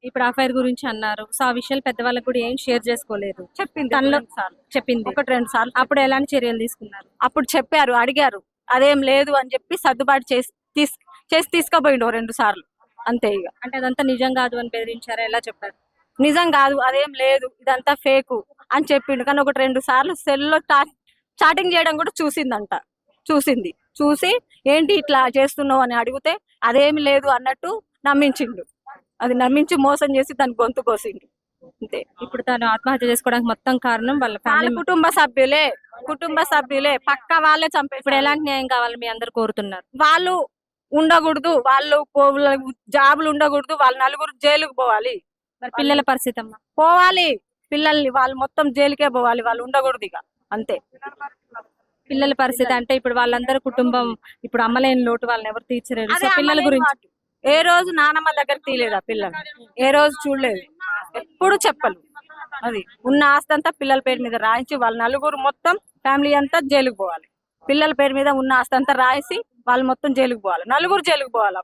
ఇప్పుడు అఫైర్ గురించి అన్నారు. సో ఆ విషయాలు పెద్దవాళ్ళకి కూడా ఏం షేర్ చేసుకోలేదు. చెప్పింది తనలో సార్లు చెప్పింది. ఒకటి రెండు సార్లు అప్పుడు ఎలాంటి చర్యలు తీసుకున్నారు? అప్పుడు చెప్పారు, అడిగారు, అదేం లేదు అని చెప్పి సర్దుబాటు చేసి తీసుకుపోయిండు 2 సార్లు, అంతే. ఇక అంటే అదంతా నిజం కాదు అని బెదిరించారా? ఎలా చెప్పారు? నిజం కాదు, అదేం లేదు, ఇదంతా ఫేకు అని చెప్పిండు. కానీ 1-2 సార్లు సెల్లో చాటింగ్ చేయడం కూడా చూసి ఏంటి ఇట్లా చేస్తున్నావు అని అడిగితే అదేమి లేదు అన్నట్టు నమ్మించిండు. అది నమ్మించి మోసం చేసి దాని గొంతు కోసిండు, అంతే. ఇప్పుడు తను ఆత్మహత్య చేసుకోవడానికి మొత్తం కారణం వాళ్ళ వాళ్ళ ఫ్యామిలీ. కుటుంబ సభ్యులే పక్క వాళ్ళే చంపే. ఇప్పుడు ఎలాంటి న్యాయం కావాలని మీ అందరు కోరుతున్నారు? వాళ్ళు ఉండకూడదు, వాళ్ళు జాబులు ఉండకూడదు, వాళ్ళు నలుగురు జైలుకు పోవాలి. మరి పిల్లల పరిస్థితి అమ్మా? పోవాలి, పిల్లల్ని వాళ్ళు మొత్తం జైలుకే పోవాలి, వాళ్ళు ఉండకూడదు ఇక, అంతే. పిల్లల పరిస్థితి అంటే ఇప్పుడు వాళ్ళందరూ కుటుంబం ఇప్పుడు అమ్మలేని లోటు వాళ్ళని ఎవరు తీర్చలేరు. సో అదే పిల్లల అమ్మలేని గురించి వాడు. ఏ రోజు నానమ్మ దగ్గర తీయలేదు ఆ పిల్లలు, ఏ రోజు చూడలేదు, ఎప్పుడు చెప్పలు. అది ఉన్న ఆస్తి అంతా పిల్లల పేరు మీద రాయించి వాళ్ళ నలుగురు మొత్తం ఫ్యామిలీ అంతా జైలుకు పోవాలి. పిల్లల పేరు మీద ఉన్న ఆస్తి అంతా రాయించి వాళ్ళు మొత్తం జైలుకు పోవాలి, నలుగురు జైలుకు పోవాలి.